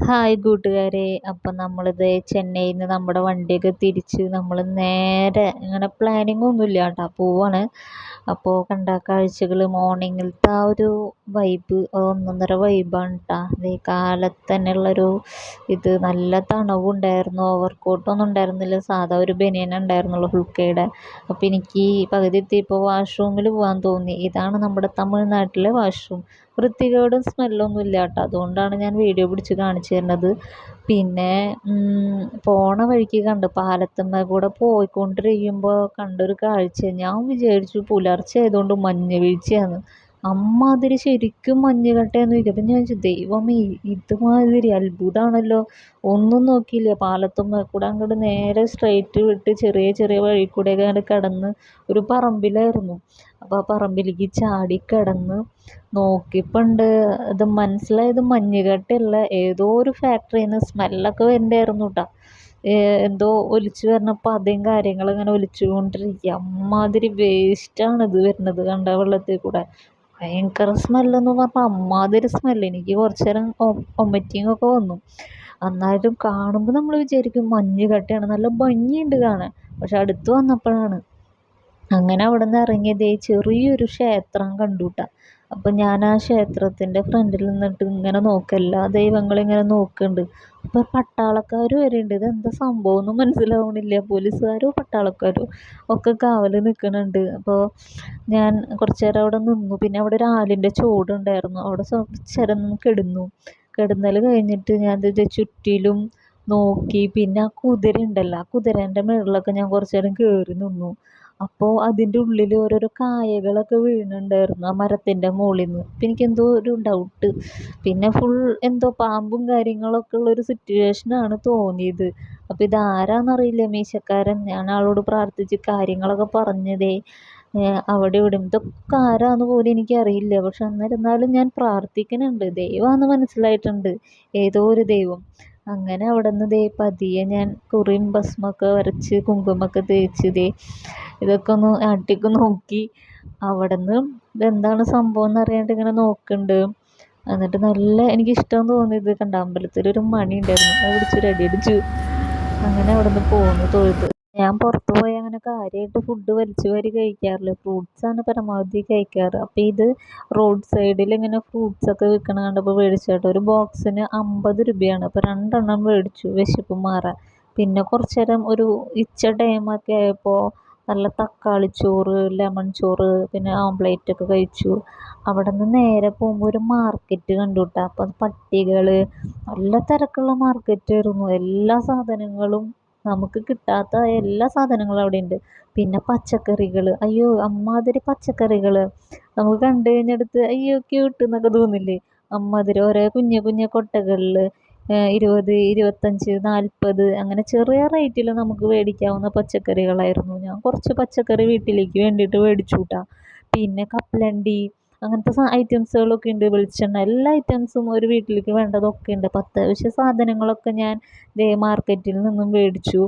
Hi കൂട്ടുകാരെ. അപ്പം നമ്മളിത് ചെന്നൈയിൽ നിന്ന് നമ്മുടെ വണ്ടിയൊക്കെ തിരിച്ച് നമ്മൾ നേരെ ഇങ്ങനെ പ്ലാനിങ് ഒന്നുമില്ല കേട്ടോ, പോവാണ്. അപ്പോൾ കണ്ട കാഴ്ചകൾ മോർണിംഗിലത്തെ ആ ഒരു വൈബ് ഒന്നൊന്നര വൈബാണ് കേട്ടോ. ഈ കാലത്ത് തന്നെയുള്ളൊരു ഇത് നല്ല തണവുണ്ടായിരുന്നു. ഓവർ കോട്ടൊന്നും ഉണ്ടായിരുന്നില്ല, സാധാ ഒരു ബനിയൻ ഉണ്ടായിരുന്നുള്ളൂ ഹുൾക്കയുടെ. അപ്പോൾ എനിക്ക് പകുതി എത്തിയപ്പോൾ വാഷ്റൂമിൽ പോകാൻ തോന്നി. ഇതാണ് നമ്മുടെ തമിഴ്നാട്ടിലെ വാഷ്റൂം. വൃത്തികേടും സ്മെല്ലൊന്നും ഇല്ല കേട്ടോ, അതുകൊണ്ടാണ് ഞാൻ വീഡിയോ പിടിച്ച് കാണിച്ചു തരുന്നത്. പിന്നെ പോണ വഴിക്ക് കണ്ട് പാലത്തുമ്മ കൂടെ പോയിക്കൊണ്ടിരിക്കുമ്പോൾ കണ്ടൊരു കാഴ്ച, ഞാൻ വിചാരിച്ചു പുലർച്ചെ ആയതുകൊണ്ട് മഞ്ഞ് വീഴ്ചയാണ്. അമ്മാതിരി ശരിക്കും മഞ്ഞ് കട്ടയെന്ന് ചോദിക്കും. അപ്പം ഞാൻ ചോദിച്ചു, ദൈവമേ ഇതുമാതിരി അത്ഭുതമാണല്ലോ. ഒന്നും നോക്കിയില്ല, പാലത്തുമ്മ കൂടെ അങ്ങോട്ട് നേരെ സ്ട്രെയിറ്റ് വിട്ട് ചെറിയ ചെറിയ വഴി കൂടെയൊക്കെ അങ്ങോട്ട് കിടന്ന് ഒരു പറമ്പിലായിരുന്നു. അപ്പോൾ ആ പറമ്പിലേക്ക് ചാടി കിടന്ന് നോക്കിയപ്പോണ്ട് ഇത് മനസ്സിലായത് മഞ്ഞുകട്ടയല്ല, ഏതോ ഒരു ഫാക്ടറിയിൽ നിന്ന് സ്മെല്ലൊക്കെ വരുന്നുണ്ടായിരുന്നു കേട്ടോ. എന്തോ ഒലിച്ചു വരണ പതയും കാര്യങ്ങളും ഇങ്ങനെ ഒലിച്ചു കൊണ്ടിരിക്കുക. അമ്മാതിരി വേസ്റ്റാണ് ഇത് വരുന്നത് കണ്ട വെള്ളത്തിൽ കൂടെ. ഭയങ്കര സ്മെല്ലെന്ന് പറഞ്ഞാൽ അമ്മാതിരി സ്മെല്ല്. എനിക്ക് കുറച്ച് നേരം വൊമിറ്റിംഗ് ഒക്കെ വന്നു. എന്നാലും കാണുമ്പോൾ നമ്മൾ വിചാരിക്കും മഞ്ഞ് കട്ടയാണ്, നല്ല ഭംഗിയുണ്ട് കാണാൻ. പക്ഷെ അടുത്ത് വന്നപ്പോഴാണ്. അങ്ങനെ അവിടെ നിന്ന് ഇറങ്ങിയതേ ചെറിയൊരു ക്ഷേത്രം കണ്ടുട്ടാ. അപ്പം ഞാൻ ആ ക്ഷേത്രത്തിൻ്റെ ഫ്രണ്ടിൽ നിന്നിട്ട് ഇങ്ങനെ നോക്കുക, എല്ലാ ദൈവങ്ങളിങ്ങനെ നോക്കുന്നുണ്ട്. അപ്പോൾ പട്ടാളക്കാർ വരെ ഉണ്ട്. ഇതെന്താ സംഭവം ഒന്നും മനസ്സിലാവണില്ല. പോലീസുകാരോ പട്ടാളക്കാരോ ഒക്കെ കാവൽ നിൽക്കുന്നുണ്ട്. അപ്പോൾ ഞാൻ കുറച്ച് നേരം അവിടെ നിന്നു. പിന്നെ അവിടെ ഒരു ആലിൻ്റെ ചോടുണ്ടായിരുന്നു, അവിടെ കുറച്ച് നേരം കിടന്നു. കിടന്നൽ കഴിഞ്ഞിട്ട് ഞാൻ ഇത് ചുറ്റിലും നോക്കി. പിന്നെ ആ കുതിര ഉണ്ടല്ലോ, ആ കുതിരേൻ്റെ മുകളിലൊക്കെ ഞാൻ കുറച്ച് നേരം കയറി നിന്നു. അപ്പോൾ അതിൻ്റെ ഉള്ളിൽ ഓരോരോ കായകളൊക്കെ വീഴുന്നുണ്ടായിരുന്നു ആ മരത്തിൻ്റെ മുകളിൽ നിന്ന്. അപ്പം എനിക്കെന്തോ ഒരു ഡൗട്ട്. പിന്നെ ഫുൾ എന്തോ പാമ്പും കാര്യങ്ങളൊക്കെ ഉള്ളൊരു സിറ്റുവേഷനാണ് തോന്നിയത്. അപ്പോൾ ഇതാരാന്നറിയില്ല, മീശക്കാരൻ. ഞാൻ ആളോട് പ്രാർത്ഥിച്ച് കാര്യങ്ങളൊക്കെ പറഞ്ഞതേ അവിടെ ഇവിടെ ഇതൊക്കെ ആരാന്ന് പോലും എനിക്കറിയില്ല. പക്ഷെ എന്നിരുന്നാലും ഞാൻ പ്രാർത്ഥിക്കുന്നുണ്ട്, ദൈവമാണെന്ന് മനസ്സിലായിട്ടുണ്ട്, ഏതോ ഒരു ദൈവം. അങ്ങനെ അവിടെ നിന്ന് ദേ പതിയെ ഞാൻ കുറിയും ഭസ്മൊക്കെ വരച്ച് കുങ്കുമൊക്കെ തേച്ച് ഇതൊക്കെ ഒന്ന് ആട്ടിയൊക്കെ നോക്കി. അവിടെ നിന്ന് ഇതെന്താണ് സംഭവം എന്നറിയാണ്ട് ഇങ്ങനെ നോക്കുന്നുണ്ട്. എന്നിട്ട് നല്ല എനിക്കിഷ്ടം തോന്നിയത് കണ്ട, അമ്പലത്തിലൊരു മണി ഉണ്ടായിരുന്നു, അത് പിടിച്ചൊരു അടി അടിച്ചു. അങ്ങനെ അവിടെ നിന്ന് പോന്നു തൊഴുത്. ഞാൻ പുറത്ത് പോയി അങ്ങനെ കാര്യമായിട്ട് ഫുഡ് വലിച്ചു വാരി കഴിക്കാറില്ല, ഫ്രൂട്ട്സാണ് പരമാവധി കഴിക്കാറ്. അപ്പോൾ ഇത് റോഡ് സൈഡിൽ ഇങ്ങനെ ഫ്രൂട്ട്സൊക്കെ വിൽക്കണ കണ്ടപ്പോൾ മേടിച്ചേട്ടോ. ഒരു ബോക്സിന് 50 രൂപയാണ്. അപ്പോൾ 2 എണ്ണം മേടിച്ചു വിശപ്പ് മാറാൻ. പിന്നെ കുറച്ച് നേരം ഒരു ടൈമൊക്കെ ആയപ്പോൾ നല്ല തക്കാളി ചോറ്, ലെമൺ ചോറ്, പിന്നെ ഓംപ്ലേറ്റൊക്കെ കഴിച്ചു. അവിടെ നിന്ന് നേരെ പോകുമ്പോൾ ഒരു മാർക്കറ്റ് കണ്ടു കേട്ടോ. അപ്പം പട്ടികൾ, നല്ല തിരക്കുള്ള മാർക്കറ്റായിരുന്നു. എല്ലാ സാധനങ്ങളും, നമുക്ക് കിട്ടാത്ത എല്ലാ സാധനങ്ങളും അവിടെ ഉണ്ട്. പിന്നെ പച്ചക്കറികൾ, അയ്യോ അമ്മാതിരി പച്ചക്കറികൾ. നമുക്ക് കണ്ടു കഴിഞ്ഞെടുത്ത് അയ്യോ ക്യൂട്ട് എന്നൊക്കെ തോന്നില്ലേ, അമ്മാതിരി ഓരോ കുഞ്ഞു കുഞ്ഞു കൊട്ടകളിൽ 20, 25, 40 അങ്ങനെ ചെറിയ റേറ്റിൽ നമുക്ക് മേടിക്കാവുന്ന പച്ചക്കറികളായിരുന്നു. ഞാൻ കുറച്ച് പച്ചക്കറി വീട്ടിലേക്ക് വേണ്ടിയിട്ട് മേടിച്ചു കൂട്ടാ. പിന്നെ കപ്പലണ്ടി അങ്ങനത്തെ ഐറ്റംസുകളൊക്കെ ഉണ്ട്, വെളിച്ചെണ്ണ, എല്ലാ ഐറ്റംസും ഒരു വീട്ടിലേക്ക് വേണ്ടതൊക്കെ ഉണ്ട്. അപ്പോൾ അത്യാവശ്യ സാധനങ്ങളൊക്കെ ഞാൻ ദേ മാർക്കറ്റിൽ നിന്നും മേടിച്ചു.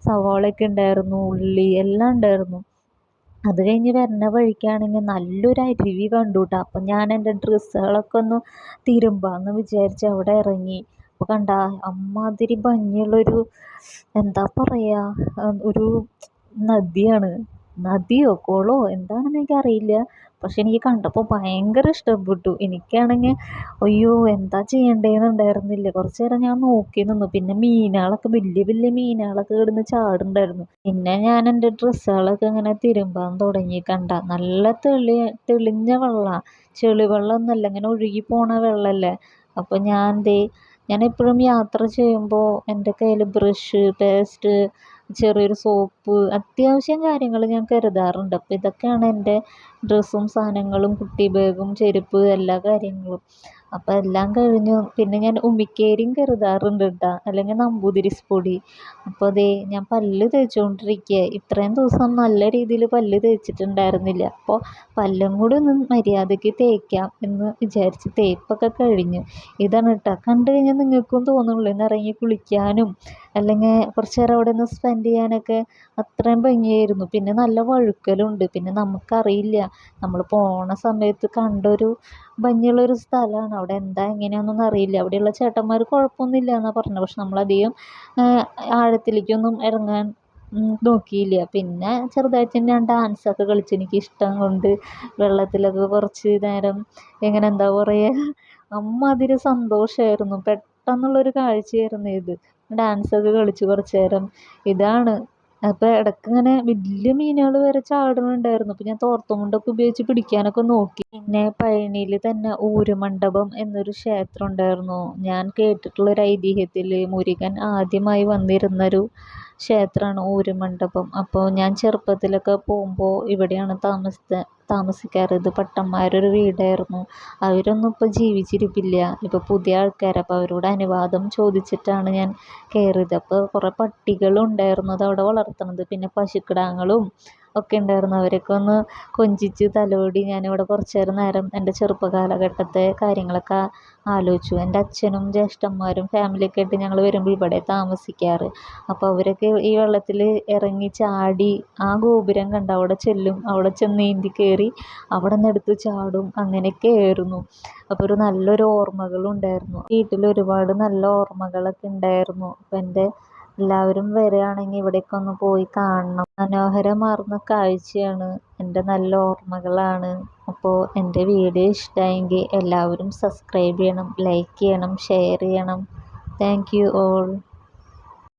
സവാളയൊക്കെ ഉണ്ടായിരുന്നു, ഉള്ളി എല്ലാം ഉണ്ടായിരുന്നു. അത് കഴിഞ്ഞ് വരുന്ന വഴിക്കാണെങ്കിൽ നല്ലൊരു അരുവി കണ്ടു കേട്ടോ. അപ്പം ഞാൻ എൻ്റെ ഡ്രസ്സുകളൊക്കെ ഒന്ന് തിരുമ്പാമെന്ന് വിചാരിച്ച് അവിടെ ഇറങ്ങി. അപ്പോൾ കണ്ട അമ്മാതിരി ഭംഗിയുള്ളൊരു, എന്താ പറയുക, ഒരു നദിയാണ്. നദിയോ കുളമോ എന്താണെന്ന് എനിക്കറിയില്ല. പക്ഷെ എനിക്ക് കണ്ടപ്പോൾ ഭയങ്കര ഇഷ്ടപ്പെട്ടു. എനിക്കാണെങ്കിൽ അയ്യോ എന്താ ചെയ്യേണ്ടതെന്ന് ഉണ്ടായിരുന്നില്ല. കുറച്ച് നേരം ഞാൻ നോക്കി നിന്നു. പിന്നെ മീനുകളൊക്കെ, വലിയ വലിയ മീനുകളൊക്കെ കിടന്ന് ചാടുണ്ടായിരുന്നു. പിന്നെ ഞാൻ എൻ്റെ ഡ്രസ്സുകളൊക്കെ ഇങ്ങനെ തിരുമ്പാൻ തുടങ്ങി. കണ്ട നല്ല തെളിഞ്ഞ വെള്ളമാണ്, ചെളി വെള്ളമൊന്നുമല്ല, ഇങ്ങനെ ഒഴുകി പോണ വെള്ളമല്ലേ. അപ്പോൾ ഞാൻ എപ്പോഴും യാത്ര ചെയ്യുമ്പോൾ എൻ്റെ കയ്യിൽ ബ്രഷ്, പേസ്റ്റ്, ചെറിയൊരു സോപ്പ്, അത്യാവശ്യം കാര്യങ്ങൾ ഞാൻ കരുതാറുണ്ട്. അപ്പോൾ ഇതൊക്കെയാണ് എൻ്റെ ഡ്രസ്സും സാധനങ്ങളും, കുട്ടി ബാഗും ചെരുപ്പ്, എല്ലാ കാര്യങ്ങളും. അപ്പോൾ എല്ലാം കഴിഞ്ഞു. പിന്നെ ഞാൻ ഉമിക്കരിയും കരുതാറുണ്ട് കേട്ടോ, അല്ലെങ്കിൽ നമ്പൂതിരിപ്പൊടി. അപ്പോൾ ഞാൻ പല്ല് തേച്ചുകൊണ്ടിരിക്കുക. ഇത്രയും ദിവസം നല്ല രീതിയിൽ പല്ല് തേച്ചിട്ടുണ്ടായിരുന്നില്ല. അപ്പോൾ പല്ലും കൂടി ഒന്ന് മര്യാദയ്ക്ക് തേക്കാം എന്ന് വിചാരിച്ച് തേപ്പൊക്കെ കഴിഞ്ഞു. ഇതാണ് കേട്ടോ, കണ്ടു കഴിഞ്ഞാൽ നിങ്ങൾക്കും തോന്നുള്ളൂ ഇന്ന് ഇറങ്ങി കുളിക്കാനും അല്ലെങ്കിൽ കുറച്ച് നേരം അവിടെ നിന്ന് സ്പെൻഡ് ചെയ്യാനൊക്കെ അത്രയും ഭംഗിയായിരുന്നു. പിന്നെ നല്ല വഴുക്കലുണ്ട്. പിന്നെ നമുക്കറിയില്ല, നമ്മൾ പോണ സമയത്ത് കണ്ടൊരു ഭംഗിയുള്ളൊരു സ്ഥലമാണ്. അവിടെ എന്താ എങ്ങനെയാണെന്നൊന്നും അറിയില്ല. അവിടെയുള്ള ചേട്ടന്മാർ കുഴപ്പമൊന്നുമില്ല എന്നാണ് പറഞ്ഞത്. പക്ഷെ നമ്മളധികം ആഴത്തിലേക്കൊന്നും ഇറങ്ങാൻ നോക്കിയില്ല. പിന്നെ ചെറുതായിട്ട് ഞാൻ ഡാൻസൊക്കെ കളിച്ചു. എനിക്കിഷ്ടം കൊണ്ട് വെള്ളത്തിലൊക്കെ കുറച്ച് നേരം ഇങ്ങനെ എന്താ പറയുക, അമ്മാതിരി സന്തോഷമായിരുന്നു. പെട്ടെന്നുള്ളൊരു കാഴ്ചയായിരുന്നു ഇത്. ഡാൻസൊക്കെ കളിച്ചു കുറച്ച് നേരം. ഇതാണ്. അപ്പോൾ ഇടയ്ക്ക് ഇങ്ങനെ വലിയ മീനുകൾ വരെ ചാടുന്നുണ്ടായിരുന്നു. അപ്പോൾ ഞാൻ തോർത്തും മുണ്ടൊക്കെ ഉപയോഗിച്ച് പിടിക്കാനൊക്കെ നോക്കി. പിന്നെ പഴനിയിൽ തന്നെ ഊരുമണ്ഡപം എന്നൊരു ക്ഷേത്രം ഉണ്ടായിരുന്നു. ഞാൻ കേട്ടിട്ടുള്ളൊരു ഐതിഹ്യത്തിൽ മുരുകൻ ആദ്യമായി വന്നിരുന്നൊരു ക്ഷേത്രമാണ് ഊരുമണ്ഡപം. അപ്പോൾ ഞാൻ ചെറുപ്പത്തിലൊക്കെ പോകുമ്പോൾ ഇവിടെയാണ് താമസിക്കാറ്. ഇത് പട്ടന്മാരുടെ വീടായിരുന്നു. അവരൊന്നും ഇപ്പോൾ ജീവിച്ചിരിപ്പില്ല. ഇപ്പോൾ പുതിയ ആൾക്കാർ. അപ്പോൾ അവരോട് അനുവാദം ചോദിച്ചിട്ടാണ് ഞാൻ കയറിയത്. അപ്പോൾ കുറേ പട്ടികളും ഉണ്ടായിരുന്നു അതവിടെ വളർത്തുന്നത്. പിന്നെ പശുക്കിടാങ്ങളും ഒക്കെ ഉണ്ടായിരുന്നു. അവരൊക്കെ ഒന്ന് കൊഞ്ചിച്ച് തലോടി ഞാനിവിടെ കുറച്ച് നേരം എൻ്റെ ചെറുപ്പ കാലഘട്ടത്തെ കാര്യങ്ങളൊക്കെ ആലോചിച്ചു. എൻ്റെ അച്ഛനും ജ്യേഷ്ഠന്മാരും ഫാമിലിയൊക്കെ ആയിട്ട് ഞങ്ങൾ വരുമ്പോൾ ഇവിടെ താമസിക്കാറ്. അപ്പോൾ അവരൊക്കെ ഈ വെള്ളത്തിൽ ഇറങ്ങി ചാടി ആ ഗോപുരം കണ്ട് അവിടെ ചെല്ലും. അവിടെ ചെന്ന് നീന്തി കയറി അവിടെ നിന്ന് എടുത്ത് ചാടും. അങ്ങനെയൊക്കെ ആയിരുന്നു. അപ്പോൾ ഒരു നല്ലൊരു ഓർമ്മകളും ഉണ്ടായിരുന്നു. വീട്ടിൽ ഒരുപാട് നല്ല ഓർമ്മകളൊക്കെ ഉണ്ടായിരുന്നു. അപ്പോൾ എല്ലാവരും വരികയാണെങ്കിൽ ഇവിടേക്ക് ഒന്ന് പോയി കാണണം. മനോഹരമാർന്ന കാഴ്ചയാണ്. എൻ്റെ നല്ല ഓർമ്മകളാണ്. അപ്പോൾ എൻ്റെ വീഡിയോ ഇഷ്ടമായെങ്കിൽ എല്ലാവരും സബ്സ്ക്രൈബ് ചെയ്യണം, ലൈക്ക് ചെയ്യണം, ഷെയർ ചെയ്യണം. Thank you all.